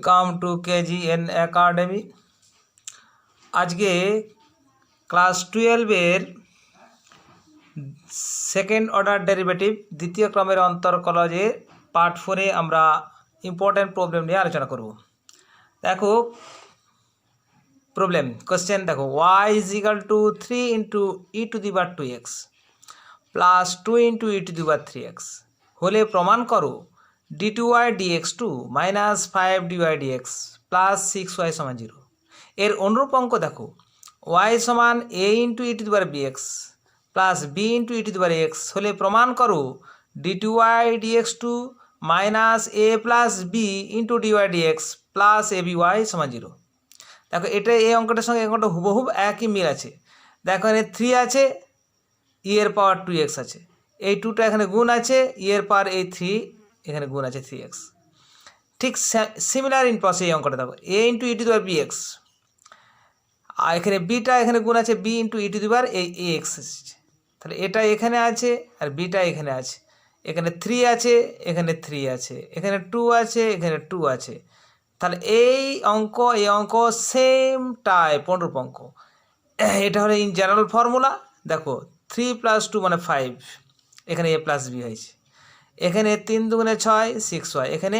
Welcome to KGN academy. আজকে class 12-এর second order derivative দ্বিতীয় ক্রমের অন্তর্কলজে পার্ট 4-এ আমরা ইম্পর্টেন্ট প্রবলেম নিয়ে আলোচনা করব। দেখো প্রবলেম কোশ্চেন, দেখো y is equal two 3 into e to the power 2x plus 2 into e to the power 3x হলে প্রমাণ করো d2y dx2 minus 5 dy dx plus 6y সমান 0। এর অনুরূপ অঙ্ক দেখো y সমান a into e to the power bx plus b into e to the power x হলে প্রমাণ করো d2y dx2 minus a plus b into dy dx plus aby সমান 0। দেখো এটা এই অঙ্কটার সঙ্গে অঙ্কটা হুবহুব একই মিল আছে। দেখো এখানে 3 আছে, ই এর পাওয়ার 2x আছে, এই 2টা এখানে গুণ আছে, ই এর পাওয়ার এই 3 এখানে গুণ আছে 3x। ঠিক সিমিলার ইন প্রসেস এই অঙ্কটা দেখো a into e to the power bx আর এখানে বিটা এখানে গুণ আছে b into e to the power এই ax এসেছে। তাহলে এটা এখানে আছে আর বিটা এখানে আছে, এখানে 3 আছে, এখানে 3 আছে, এখানে 2 আছে, এখানে 2 আছে। তাহলে এই অঙ্ক সেম টাইপ অনুরূপ অঙ্ক। এটা হলো ইন জেনারেল ফর্মুলা। দেখো 3 + 2 মানে 5, এখানে a প্লাস b হয়েছে, এখানে 3 × 2 = 6 6y, এখানে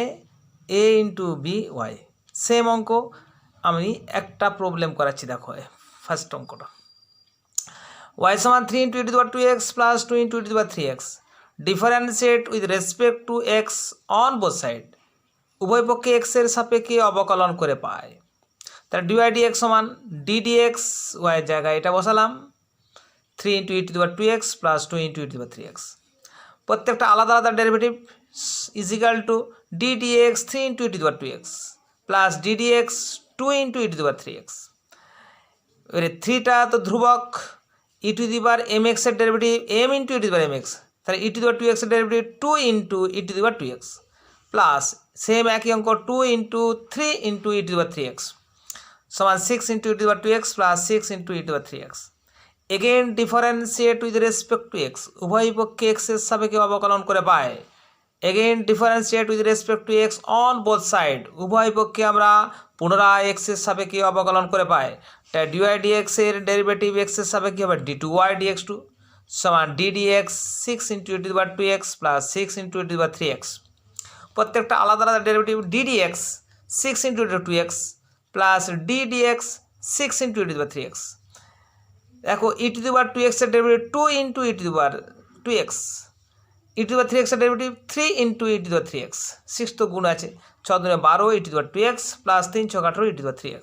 a into B Y. Same অঙ্ক আমি একটা প্রবলেম করাচ্ছি। দেখো ফার্স্ট অঙ্কটা y সমান 3 into e to the power 2x plus 2 into e to the power 3x differentiate with respect two x on both side, উভয় পক্ষে x এর সাপেক্ষে অবকলন করে পায়। তাহলে dy dx সমান d dx y এর জায়গায় এটা বসালাম 3 into e to the power 2x plus 2 into e to the power 3x। প্রত্যেকটা আলাদা আলাদা derivative is equal two d dx 3 into e to the power 2x plus d dx 2 into e to the power 3x। এবারে 3টা তো ধ্রুবক, ই to the power mx এর derivative m into e to the power mx, তাহলে ই to the power 2x এর derivative 2 into e to the power 2x plus same একই অঙ্ক 2 into 3 into e to the power 3x সমান 6 into e to the power 2x plus 6 into e to the power 3x। Again differentiate with respect two x, উভয় পক্ষে x এর সাপেক্ষে অবকলন করে পায়। Again differentiate with respect two x on both side, উভয় পক্ষে আমরা পুনরায় x এর সাপেক্ষে অবকলন করে পাই। তাই dy dx এর ডেরিভেটিভ x এর সাপেক্ষে হবে d2y dx2 সমান d dx 6 into e to the power 2x plus 6 into e to the power 3x। প্রত্যেকটা আলাদা আলাদা derivative d dx 6 into e to the power 2x plus d dx 6 into e to the power 3x। দেখো ই to the power 2x এর derivative 2 into e to the power 2x, E to the power 3x এর derivative 3 into e to the power 3x, 6 তো গুণ আছে, 6 × 12 e to the power 2x plus 3 × 18 e to the power 3x।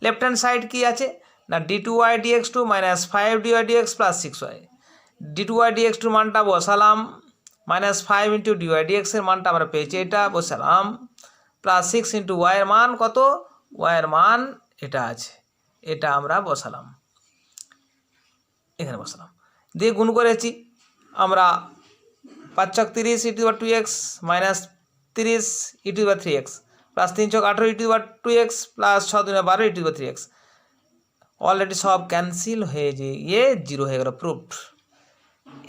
Left hand side কি আছে না d2y dx2 minus 5 dy dx plus 6y, d2y dx2 মানটা বসালাম minus 5 into dy dx এর মানটা আমরা পেয়েছি এটা বসালাম প্লাস 6 ইন্টু y এর মান কত, y এর মান এটা আছে, এটা আমরা বসালাম এখানে বসালাম, দিয়ে গুণ করেছি আমরা 5 × 30 e to the power 2x minus 30 e to the power 3x plus 3 × 18 e to the power 2x plus 6 × 12 e to the power 3x। Already সব ক্যান্সেল হয়ে গিয়ে 0 হয়ে গেল, প্রুফড।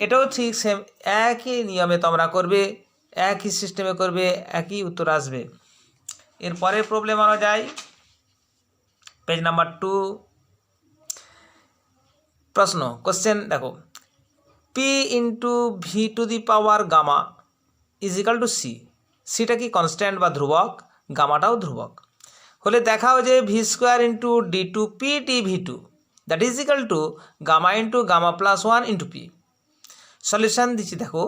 এটাও ঠিক সেম একই নিয়মে তোমরা করবে, একই সিস্টেমে করবে, একই উত্তর আসবে। এরপরে প্রবলেম আমরা যাই পেজ নাম্বার 2। প্রশ্ন কোশ্চেন দেখো p into V to the power gamma is equal to C, সিটা কি কনস্ট্যান্ট বা ধ্রুবক, গামাটাও ধ্রুবক হলে দেখাও যে V square into D two P T V two that is equal to gamma into gamma plus 1 into P. Solution দিচ্ছি, দেখো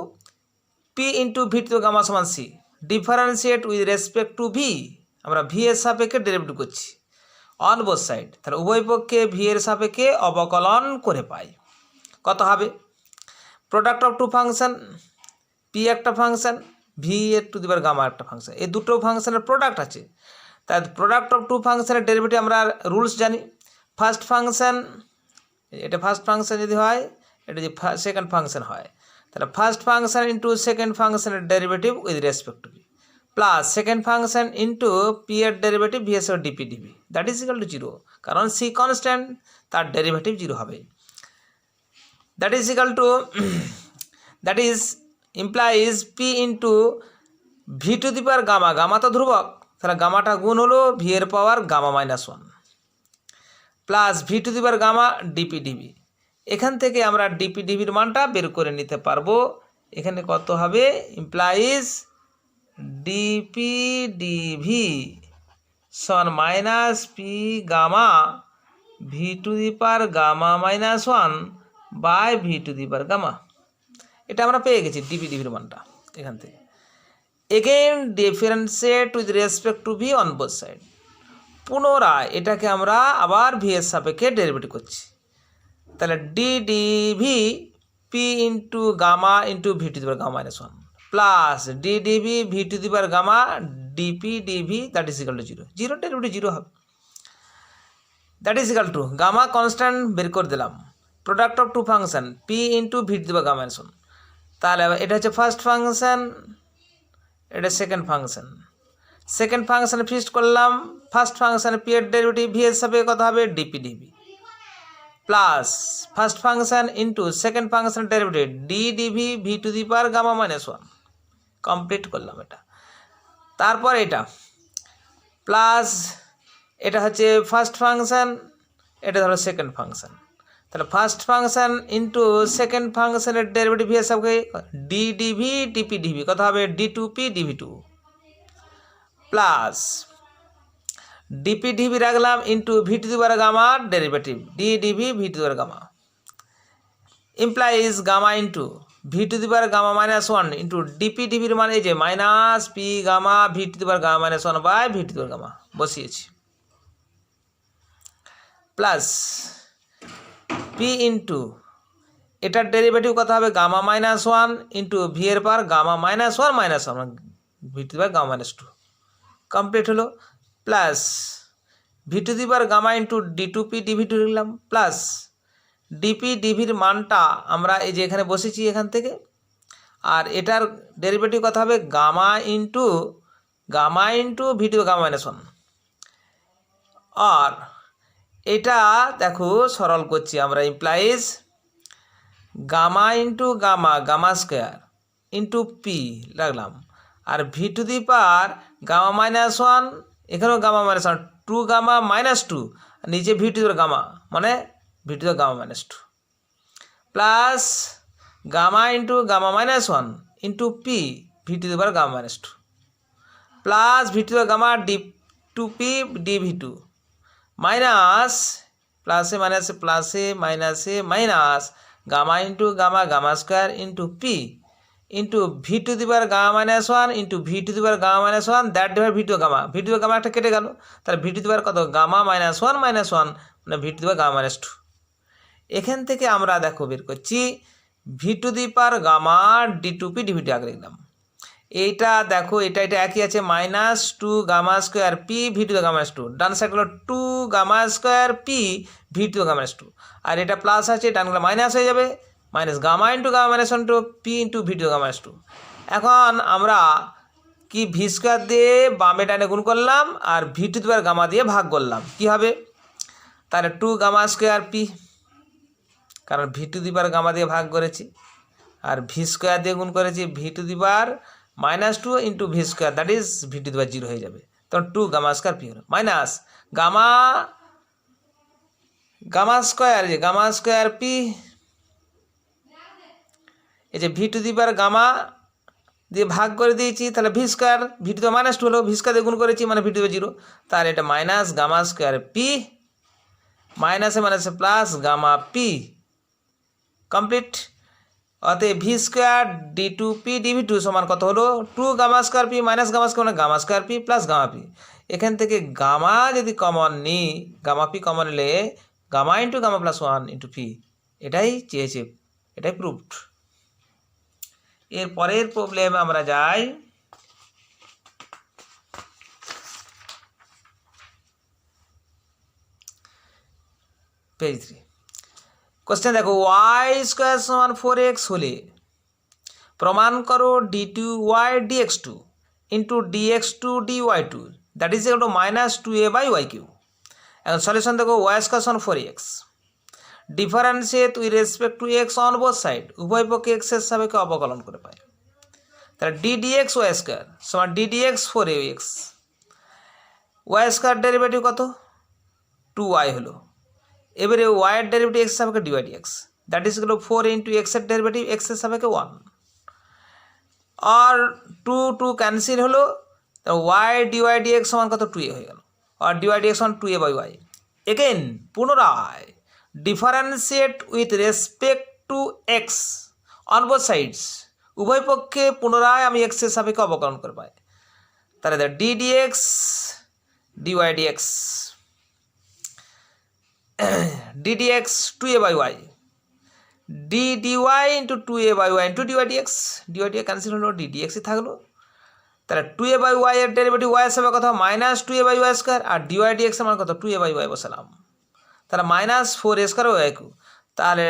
P into V two gamma সমান C, differentiate with respect to V, আমরা V এর সাপেক্ষে derivative করছি on both side, তাহলে উভয় পক্ষে ভি এর সাপেক্ষে অবকলন করে পাই। কত হবে product of two function, P একটা ফাংশন, ভি এর টু দি পাওয়ার গামা একটা ফাংশন, এই দুটো ফাংশনের প্রোডাক্ট আছে, তাই প্রোডাক্ট অফ টু ফাংশনের ডেরিভেটিভ আমরা রুলস জানি। ফার্স্ট ফাংশন, এটা ফার্স্ট ফাংশন যদি হয়, এটা যদি সেকেন্ড ফাংশন হয়, তাহলে ফার্স্ট ফাংশন ইন্টু সেকেন্ড ফাংশনের derivative with respect to V plus second function into P এর derivative V S DP DV that is equal two 0, কারণ সি কনস্ট্যান্ট তার ডেরিভেটিভ 0 হবে। That is equal to that is implies P into V to the power gamma, gamma তো ধ্রুবক, তাহলে গামাটা গুণ হলো ভি এর power gamma minus one plus V to the power gamma DP DV. এখান থেকে আমরা ডিপি ডিভির মানটা বের করে নিতে পারবো। এখানে কত হবে, ইমপ্লাইজ ডিপি ডিভি সমান minus P gamma V to the power gamma minus one by V to the power gamma. এটা আমরা পেয়ে গেছি ডিপি ডিভির মানটা এখান থেকে। Again differentiate with respect to V on both side. পুনরায় এটাকে আমরা আবার ভি এর সাপেক্ষে ডেরিভেটিভ করছি। তাহলে D DV P into gamma into V to the power gamma minus one plus D DV V to the power gamma DP DV that is equal to zero. Zero derivative zero হবে। That is equal to gamma constant বের করে দিলাম, product of two function P into V to the power gamma minus one. তাহলে এটা হচ্ছে first function, এটা second function. Second ফাংশনে fixed করলাম, ফার্স্ট ফাংশনে পি এর ডেরিভেটিভ ভি এর সাপেক্ষে কত হবে DP DV plus first function into second function derivative D DV V to the power gamma minus one. Complete করলাম এটা। তারপর এটা প্লাস এটা হচ্ছে ফার্স্ট ফাংশন, এটা ধরো সেকেন্ড ফাংশন। তাহলে ফার্স্ট ফাংশন ইন্টু সেকেন্ড ফাংশনের ডেরিভেটিভ ভি এর সাপেক্ষে ডি ডিভি ডিপি ডিভি কত হবে D two P DV two plus DP DV রাখলাম into V to the power gamma derivative D DV V to the power gamma implies gamma into V to the power gamma minus one into DP ডিভির মানে এই যে minus P gamma V to the power gamma minus one by V to the power gamma বসিয়েছি plus P into এটার derivative কত হবে gamma minus one into V এর power gamma minus one V to the power gamma minus two. Complete হলো। Plus V to the power gamma into D two P DV two লিখলাম plus DP ডিভির মানটা আমরা এই যে এখানে বসেছি এখান থেকে, আর এটার ডেরিভেটিভ কত হবে gamma into V two gamma minus one. আর এটা দেখো সরল করছি আমরা, implies gamma into gamma square into P রাখলাম, আর V to the power gamma minus one, এখানেও gamma minus one to gamma minus two, নিচে V to the power gamma মানে V to the power gamma minus two plus gamma into gamma minus one into P V to the power gamma minus two plus V to the power gamma D two P D V two minus প্লাসে মাইনাসে minus gamma into gamma square into P into V to the power gamma minus one into V to the power gamma minus one that divide V two gamma একটা কেটে গেল, তাহলে V to the power কত gamma minus one মানে V to the power gamma minus two. এখান থেকে আমরা দেখো বের করছি V to the power gamma D two P DV two আগে লিখলাম। এইটা দেখো এটা একই আছে minus two gamma square P V to the gamma minus two, ডান সাইড হলো two gamma square P V to the gamma minus two, আর এটা প্লাস আছে ডানগুলো মাইনাস হয়ে যাবে, minus gamma into gamma minus one two P into V to the gamma minus two. এখন আমরা কি ভি স্কোয়ার দিয়ে বামে ডানে গুণ করলাম আর V to the power gamma দিয়ে ভাগ করলাম, কি হবে তাহলে টু গামা স্কোয়ার পি, কারণ V to the power gamma দিয়ে ভাগ করেছি, আর ভি স্কোয়ার দিয়ে গুণ করেছি V to the power minus two into V square that is V to the power zero হয়ে যাবে, তখন টু গামা স্কোয়ার পি হলো মাইনাস গামা স্কোয়ার পি, এই যে V to the power gamma দিয়ে ভাগ করে দিয়েছি, তাহলে V square V to the power minus two হলো, ভি স্কোয়ার দিয়ে গুণ করেছি মানে V to the power zero, তাহলে এটা মাইনাস গামা স্কোয়ার পি মাইনাসে প্লাস গামা পি। কমপ্লিট। অতএব V square D two P DV two সমান কত হলো two gamma square P minus gamma square মানে gamma square P plus gamma P. এখান থেকে গামা যদি কমন নিই, গামা পি কমন নিলে gamma into gamma plus one into P, এটাই চেয়েছে, এটাই প্রুভড। এর পরের প্রবলেম আমরা যাই। পেজ 3 কোশ্চেন দেখো, ওয়াই স্কোয়ার সমান 4x হলে প্রমাণ করো d2y dx2 into dx2 dy2 that is equal to minus 2a by Y Q. এখন সলিউশন দেখো, ওয়াই স্কোয়ার সমান 4x, differentiate with respect to X on both side, উভয় পক্ষে এক্স এর সাপেক্ষে অবকলন করে পাই। তাহলে d dx ওয়াই স্কোয়ার সমান d dx 4ax Y square derivative কত 2y হলো। এবারে ওয়াইয়ের ডেরিভেটিভ এক্স সাপেক্ষে ডিওয়াই ডিএক্স, দ্যাট ইজ হলো 4 ইন্টু এক্সের ডেরিভেটিভ এক্সের সাপেক্ষে 1, আর 2 ক্যান্সেল হলো, ওয়াই ডিওয়াই ডিএক্স সমান কত 2a হয়ে গেল, আর ডিওয়াই ডিএক্স সমান 2a বাই ওয়াই। এগেন পুনরায় differentiate with respect to X on both sides, উভয় পক্ষে পুনরায় আমি এক্সের সাপেক্ষে অবকলন করে পাই। তাহলে D DX DY DX D DX 2a by Y, D DY into 2a by Y into DY DX, DY DX cancel হলো, ডি ডিএক্সই থাকলো। তাহলে 2a বাই ওয়াই এর ডেরিভেটিভ ওয়াই হিসাবে কথা minus 2a by Y square, আর DY DX আমার কত 2a বাই ওয়াই বসালাম, তাহলে minus 4a square Y cube, তাহলে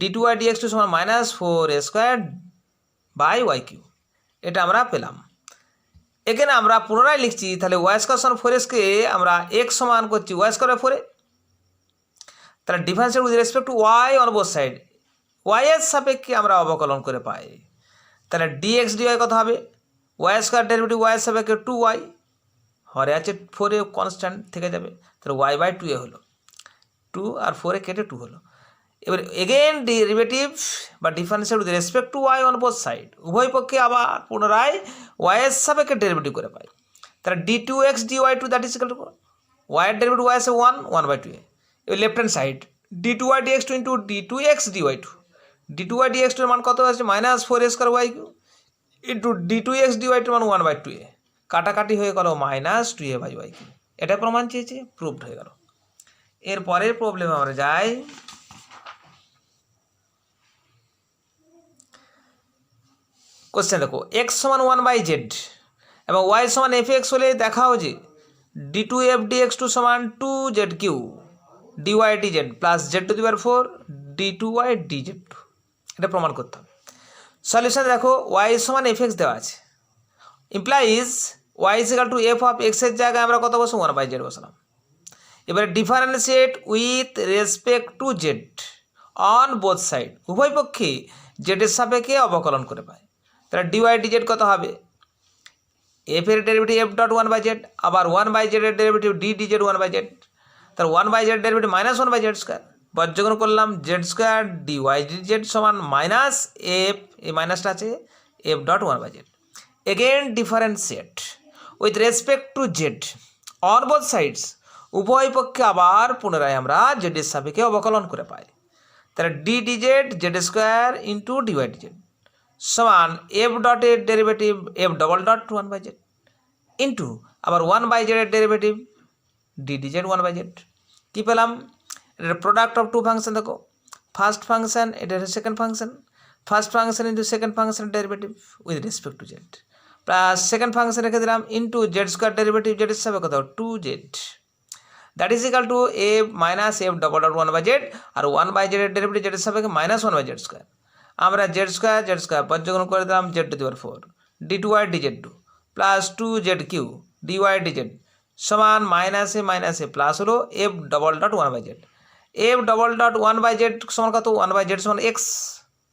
D two Y DX two সমান minus 4a square by Y Q, এটা আমরা পেলাম। এখানে আমরা পুনরায় লিখছি, তাহলে ওয়াই স্কোয়ার সমান 4xকে আমরা এক্স সমান করছি ওয়াই স্কোয়ার বাই 4a, তাহলে differentiate with respect to Y on both side, Y এর সাপেক্ষে আমরা অবকলন করে পাই। তাহলে ডিএক্স ডিওয়াই কত হবে ওয়াই স্কোয়ার ডেরিভেটিভ ওয়াই এর সাপেক্ষে 2y, হরে আছে 4a কনস্ট্যান্ট থেকে যাবে, তাহলে ওয়াই বাই 2a হলো, 2 আর 4a কেটে 2 হলো। এবার এগেন ডেরিভেটিভ বা differentiate with respect to Y on both side, উভয় পক্ষে আবার পুনরায় ওয়াই এর সাপেক্ষে ডেরিভেটিভ করে পাই। তাহলে d2x dy2 that is equal to Y এর ডেরিভেটিভ ওয়াই আছে 1 বাই 2a। এবার left hand side d2y dx2 into d2x dy2, d2y dx2 এর মান কত আছে minus 4a square Y Q into d2x dy2 এর মান 1 বাই 2a, কাটাকাটি হয়ে গেল minus 2a by Y Q. এটা প্রমাণ চেয়েছে, প্রুভড হয়ে গেল। এর পরের প্রবলেমে আমরা যাই। কোশ্চেন দেখো, এক্স সমান 1 বাই জেড এবং ওয়াই সমান এফ এক্স হলে দেখাও যে d2f dx2 সমান 2z3 dy dz plus z two the power 4 d2y dz, এটা প্রমাণ করতে হবে। সলিউশন দেখো, y সমান এফ এক্স দেওয়া আছে, implies y is equal two F of x এর জায়গায় আমরা কত বসবো 1 বাই জেড বসালাম। এবারে differentiate with respect to Z on both side, উভয় পক্ষে জেডের সাপেক্ষে অবকলন করে পাই। তাহলে ডিওয়াই ডিজেড কত হবে, এফ এর derivative F dot 1 by Z, আবার 1 বাই জেড এর derivative D DZ 1 by Z, তাহলে 1 by Z derivative minus 1 by Z square, বর্জগ্রহণ করলাম জেড স্কোয়ার ডিওয়াই ডিজেড সমান মাইনাস এফ, এই মাইনাসটা আছে F dot 1 by Z. Again differentiate with respect to Z on both sides, উভয় পক্ষে আবার পুনরায় আমরা জেডের সাপেক্ষে অবকলন করে পাই। তাহলে D DZ Z square into DY DZ সমান এফ ডটের derivative F double dot 1 by Z into আবার 1 বাই জেডের derivative D DZ 1 by Z. কী পেলাম, এটা প্রোডাক্ট অফ টু ফাংশন। দেখো ফার্স্ট ফাংশন, এটা second function, first function into second function derivative with respect to Z, plus second function রেখে দিলাম into Z square derivative Z হিসাবে কত 2z, that is equal to F minus F double dot 1 by Z, আর 1 by জেডের derivative Z হিসাবে minus 1 by Z square. আমরা Z square বর্জগ্রহণ করে দিলাম Z to the power 4 d2y dz2 প্লাস 2z3 dy dz সমান মাইনাসে প্লাস হলো F double dot 1 by Z, F double dot 1 by Z সমান কত 1 বাই জেড সমান X,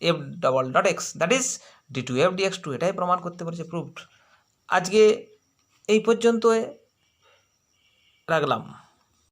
F double dot X that is d2f dx2, এটাই প্রমাণ করতে পেরেছে, প্রুভড। আজকে এই পর্যন্ত রাখলাম।